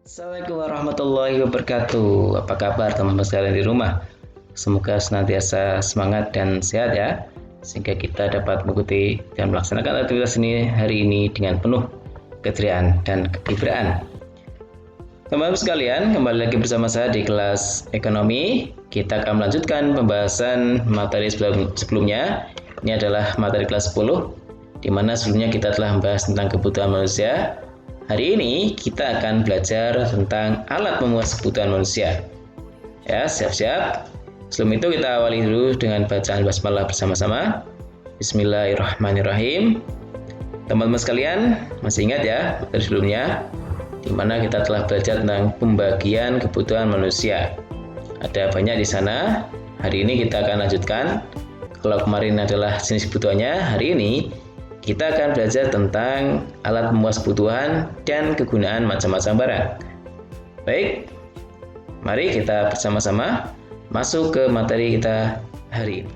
Assalamualaikum warahmatullahi wabarakatuh. Apa kabar teman-teman sekalian di rumah? Semoga senantiasa semangat dan sehat ya, sehingga kita dapat mengikuti dan melaksanakan aktivitas ini hari ini dengan penuh keceriaan dan kegembiraan. Teman-teman sekalian, kembali lagi bersama saya di kelas ekonomi. Kita akan melanjutkan pembahasan materi sebelumnya. Ini adalah materi kelas 10, di mana sebelumnya kita telah membahas tentang kebutuhan manusia. Hari ini kita akan belajar tentang alat memuas kebutuhan manusia. Ya, siap-siap. Sebelum itu kita awali dulu dengan bacaan basmalah bersama-sama. Bismillahirrahmanirrahim. Teman-teman sekalian, masih ingat ya materi sebelumnya, di mana kita telah belajar tentang pembagian kebutuhan manusia. Ada banyak di sana. Hari ini kita akan lanjutkan. Kalau kemarin adalah jenis kebutuhannya, hari ini kita akan belajar tentang alat memuas kebutuhan dan kegunaan macam-macam barang. Baik, mari kita bersama-sama masuk ke materi kita hari ini.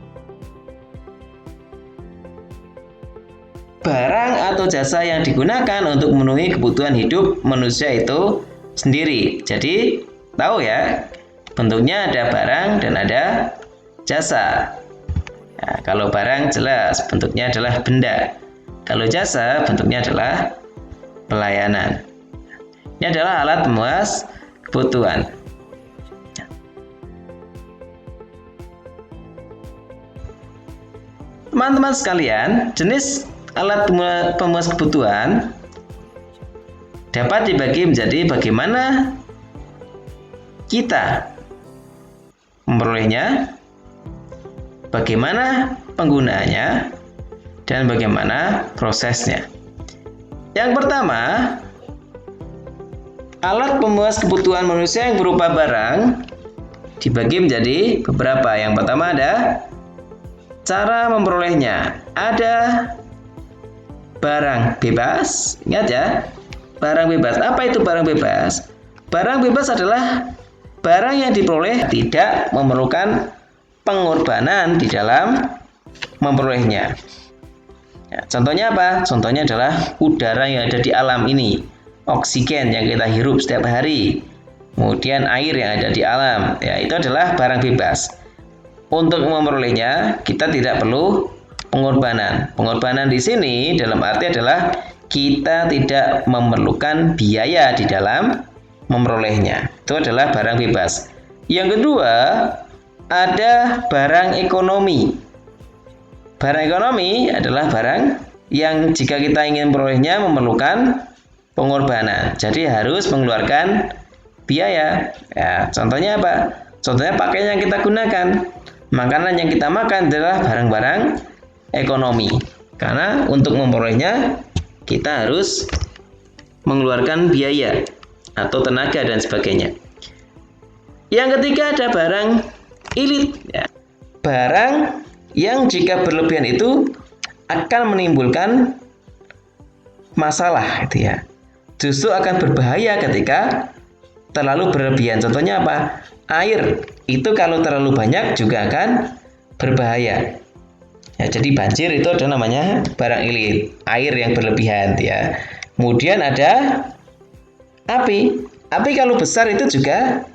Barang atau jasa yang digunakan untuk memenuhi kebutuhan hidup manusia itu sendiri. Jadi, tahu ya, bentuknya ada barang dan ada jasa. Nah, kalau barang jelas bentuknya adalah benda. Kalau jasa bentuknya adalah pelayanan. Ini adalah alat pemuas kebutuhan. Teman-teman sekalian, jenis alat pemuas kebutuhan dapat dibagi menjadi bagaimana kita memperolehnya, bagaimana penggunaannya, dan bagaimana prosesnya. Yang pertama, alat pemuas kebutuhan manusia yang berupa barang dibagi menjadi beberapa. Yang pertama ada cara memperolehnya. Ada barang bebas. Ingat ya, barang bebas. Apa itu barang bebas? Barang bebas adalah barang yang diperoleh tidak memerlukan pengorbanan di dalam memperolehnya. Ya, contohnya apa? Contohnya adalah udara yang ada di alam ini, oksigen yang kita hirup setiap hari, kemudian air yang ada di alam. Ya, itu adalah barang bebas. Untuk memperolehnya, kita tidak perlu pengorbanan. Pengorbanan di sini dalam arti adalah kita tidak memerlukan biaya di dalam memperolehnya. Itu adalah barang bebas. Yang kedua, ada barang ekonomi. Barang ekonomi adalah barang yang jika kita ingin memperolehnya memerlukan pengorbanan. Jadi harus mengeluarkan biaya. Ya, contohnya apa? Contohnya pakaian yang kita gunakan. Makanan yang kita makan adalah barang-barang ekonomi. Karena untuk memperolehnya kita harus mengeluarkan biaya atau tenaga dan sebagainya. Yang ketiga ada barang ilit. Ya. Barang yang jika berlebihan itu akan menimbulkan masalah, gitu ya. Justru akan berbahaya ketika terlalu berlebihan. Contohnya apa? Air itu kalau terlalu banyak juga akan berbahaya. Ya, jadi banjir itu ada namanya barang ilit, air yang berlebihan, ya. Kemudian ada api. Api kalau besar itu juga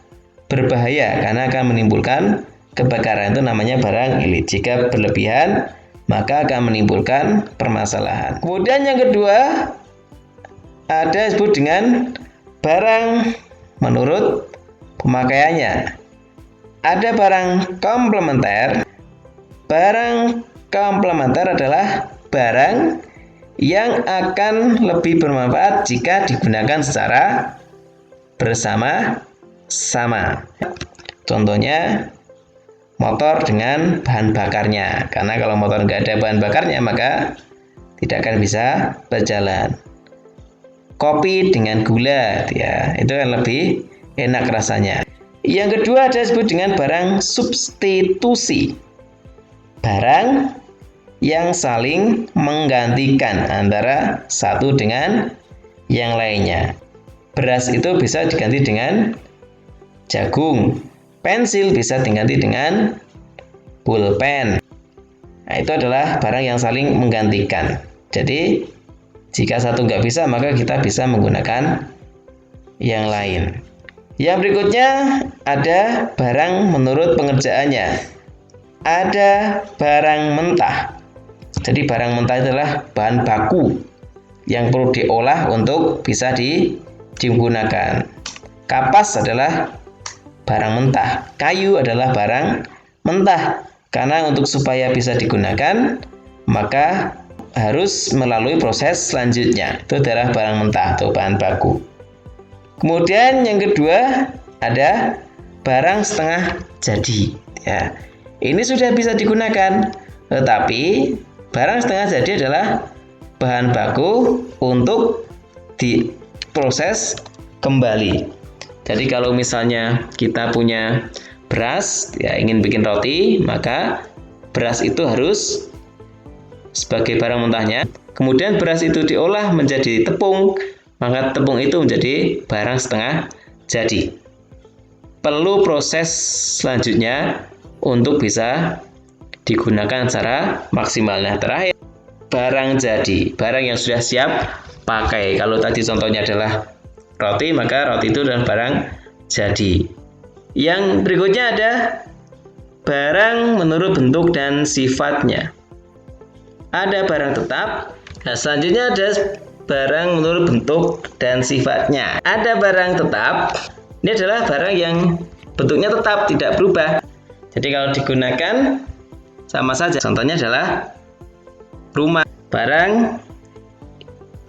berbahaya karena akan menimbulkan kebakaran. Itu namanya barang ilit. Jika berlebihan maka akan menimbulkan permasalahan. Kemudian yang kedua ada disebut dengan barang menurut pemakaiannya. Ada barang komplementer. Barang komplementer adalah barang yang akan lebih bermanfaat jika digunakan secara bersama-sama. Contohnya motor dengan bahan bakarnya. Karena kalau motor nggak ada bahan bakarnya maka tidak akan bisa berjalan. Kopi dengan gula, ya, itu kan lebih enak rasanya. Yang kedua ada disebut dengan barang substitusi. Barang yang saling menggantikan antara satu dengan yang lainnya. Beras itu bisa diganti dengan jagung. Pensil bisa diganti dengan pulpen. Nah, itu adalah barang yang saling menggantikan. Jadi, jika satu nggak bisa, maka kita bisa menggunakan yang lain. Yang berikutnya ada barang menurut pengerjaannya. Ada barang mentah. Jadi barang mentah adalah bahan baku yang perlu diolah untuk bisa digunakan. Kapas adalah barang mentah. Kayu adalah barang mentah. Karena untuk supaya bisa digunakan, maka harus melalui proses selanjutnya. Itu adalah barang mentah atau bahan baku. Kemudian yang kedua ada barang setengah jadi. Ya, ini sudah bisa digunakan, tetapi barang setengah jadi adalah bahan baku untuk diproses kembali. Jadi kalau misalnya kita punya beras, ya ingin bikin roti, maka beras itu harus sebagai barang mentahnya. Kemudian beras itu diolah menjadi tepung, maka tepung itu menjadi barang setengah jadi. Perlu proses selanjutnya untuk bisa digunakan secara maksimal. Nah, terakhir barang jadi, barang yang sudah siap pakai. Kalau tadi contohnya adalah roti, maka roti itu adalah barang jadi. Yang berikutnya ada barang menurut bentuk dan sifatnya. Ada barang tetap. Nah, selanjutnya ada barang menurut bentuk dan sifatnya. Ada barang tetap. Ini adalah barang yang bentuknya tetap, tidak berubah. Jadi kalau digunakan sama saja. Contohnya adalah rumah. Barang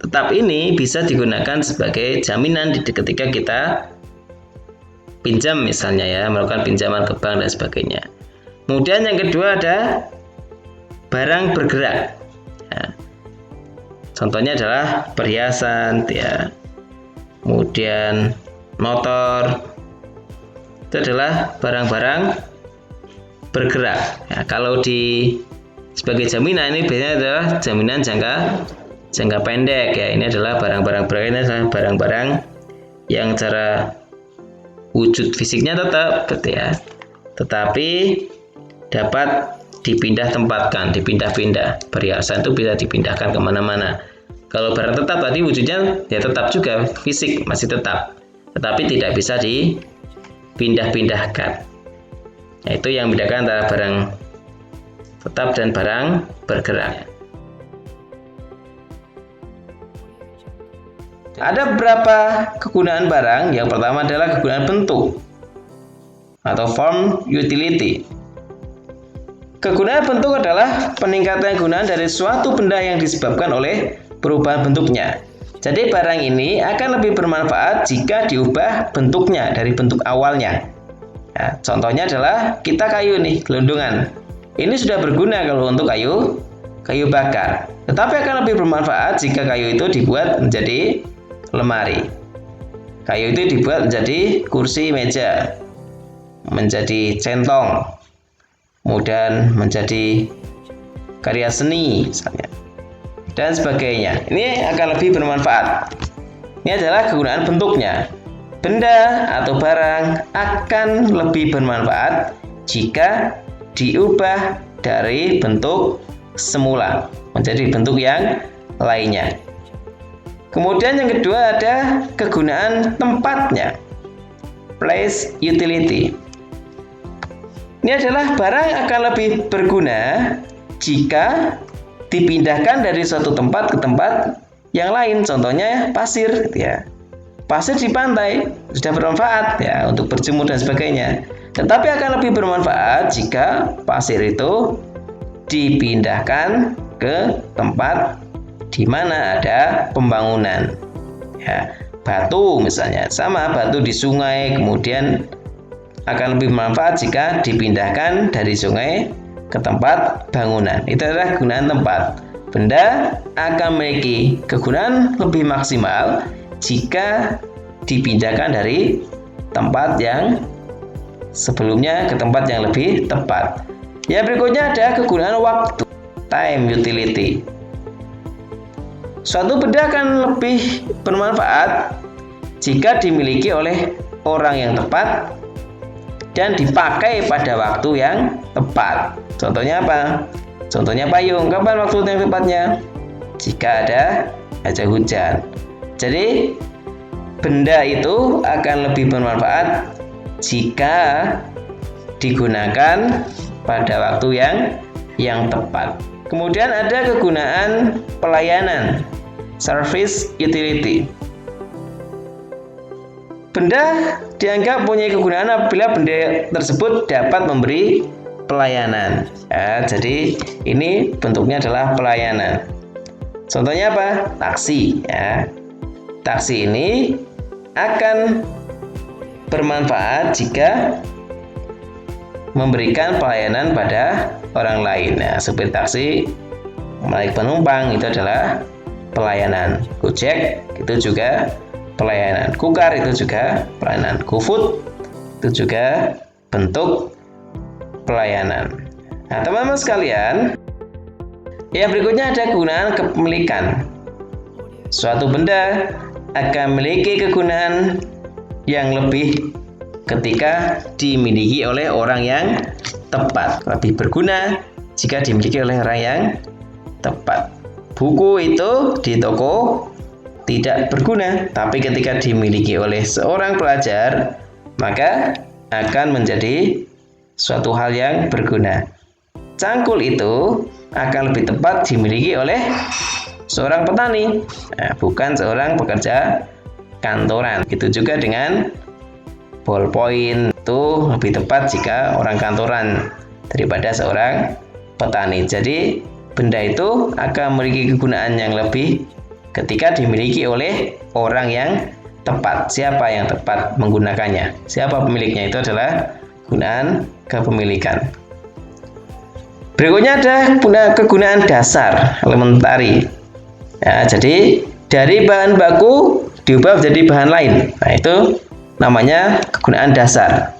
tetap ini bisa digunakan sebagai jaminan ketika kita pinjam misalnya, ya, melakukan pinjaman ke bank dan sebagainya. Kemudian yang kedua ada barang bergerak. Ya. Contohnya adalah perhiasan, ya. Kemudian motor. Itu adalah barang-barang bergerak. Ya, kalau sebagai jaminan ini biasanya adalah jaminan jangka pendek, ya. Ini adalah barang-barang bergerak, ini adalah barang-barang yang cara wujud fisiknya tetap, gitu ya. Tetapi dapat dipindah-pindah. Perhiasan itu bisa dipindahkan kemana-mana. Kalau barang tetap tadi wujudnya ya tetap juga, fisik masih tetap, tetapi tidak bisa dipindah-pindahkan. Nah, itu yang membedakan antara barang tetap dan barang bergerak. Ada beberapa kegunaan barang. Yang pertama adalah kegunaan bentuk atau form utility. Kegunaan bentuk adalah peningkatan gunaan dari suatu benda yang disebabkan oleh perubahan bentuknya. Jadi barang ini akan lebih bermanfaat jika diubah bentuknya dari bentuk awalnya. Nah, contohnya adalah kita kayu nih, gelondongan. Ini sudah berguna kalau untuk kayu bakar. Tetapi akan lebih bermanfaat jika kayu itu dibuat menjadi lemari. Kayu itu dibuat menjadi kursi meja, menjadi centong, kemudian menjadi karya seni misalnya, dan sebagainya. Ini akan lebih bermanfaat. Ini adalah kegunaan bentuknya. Benda atau barang akan lebih bermanfaat jika diubah dari bentuk semula menjadi bentuk yang lainnya. Kemudian yang kedua ada kegunaan tempatnya, place utility. Ini adalah barang akan lebih berguna jika dipindahkan dari suatu tempat ke tempat yang lain. Contohnya pasir, ya. Pasir di pantai sudah bermanfaat, ya, untuk berjemur dan sebagainya. Tetapi akan lebih bermanfaat jika pasir itu dipindahkan ke tempat di mana ada pembangunan. Ya, batu misalnya, sama batu di sungai, kemudian akan lebih bermanfaat jika dipindahkan dari sungai ke tempat bangunan. Itu adalah kegunaan tempat. Benda akan memiliki kegunaan lebih maksimal jika dipindahkan dari tempat yang sebelumnya ke tempat yang lebih tepat. Yang berikutnya ada kegunaan waktu, time utility. Suatu benda akan lebih bermanfaat jika dimiliki oleh orang yang tepat dan dipakai pada waktu yang tepat. Contohnya apa? Contohnya payung. Kapan waktu yang tepatnya? Jika ada hujan. Jadi benda itu akan lebih bermanfaat jika digunakan pada waktu yang tepat. Kemudian ada kegunaan pelayanan, service utility. Benda dianggap punya kegunaan apabila benda tersebut dapat memberi pelayanan. Ya, jadi ini bentuknya adalah pelayanan. Contohnya apa? Taksi. Ya. Taksi ini akan bermanfaat jika memberikan pelayanan pada orang lain. Nah, supir taksi menarik penumpang itu adalah pelayanan. Gojek itu juga pelayanan. Kukar itu juga pelayanan. GoFood itu juga bentuk pelayanan. Nah, teman-teman sekalian, yang berikutnya ada kegunaan kepemilikan. Suatu benda akan memiliki kegunaan yang lebih ketika dimiliki oleh orang yang tepat. Lebih berguna jika dimiliki oleh orang yang tepat. Buku itu di toko tidak berguna, tapi ketika dimiliki oleh seorang pelajar, maka akan menjadi suatu hal yang berguna. Cangkul itu akan lebih tepat dimiliki oleh seorang petani, bukan seorang pekerja kantoran. Itu juga dengan ballpoint, itu lebih tepat jika orang kantoran daripada seorang petani. Jadi benda itu akan memiliki kegunaan yang lebih ketika dimiliki oleh orang yang tepat. Siapa yang tepat menggunakannya? Siapa pemiliknya? Itu adalah kegunaan kepemilikan. Berikutnya ada kegunaan dasar, elementari. Ya, jadi dari bahan baku diubah menjadi bahan lain. Nah, itu namanya kegunaan dasar.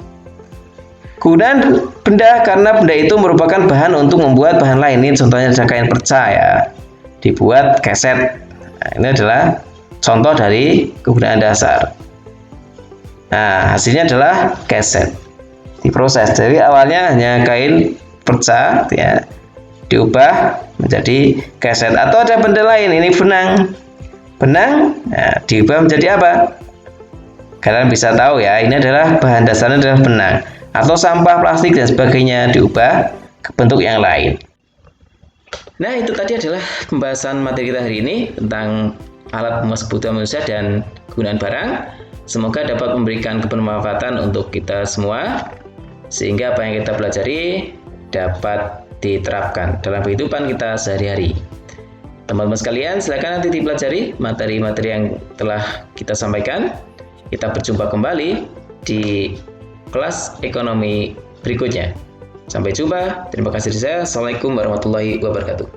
Kegunaan benda karena benda itu merupakan bahan untuk membuat bahan lain. Ini contohnya ada kain perca ya, dibuat keset. Nah, ini adalah contoh dari kegunaan dasar. Nah, hasilnya adalah keset. Diproses. Jadi awalnya hanya kain perca ya, diubah menjadi keset. Atau ada benda lain, ini benang. Benang nah, diubah menjadi apa? Kalian bisa tahu ya, ini adalah bahan dasarnya adalah benang. Atau sampah plastik dan sebagainya diubah ke bentuk yang lain. Nah, itu tadi adalah pembahasan materi kita hari ini tentang alat pemeras kebutuhan manusia dan kegunaan barang. Semoga dapat memberikan kebermanfaatan untuk kita semua, sehingga apa yang kita pelajari dapat diterapkan dalam kehidupan kita sehari-hari. Teman-teman sekalian, silakan nanti dipelajari materi-materi yang telah kita sampaikan. Kita berjumpa kembali di kelas ekonomi berikutnya. Sampai jumpa. Terima kasih. Assalamualaikum warahmatullahi wabarakatuh.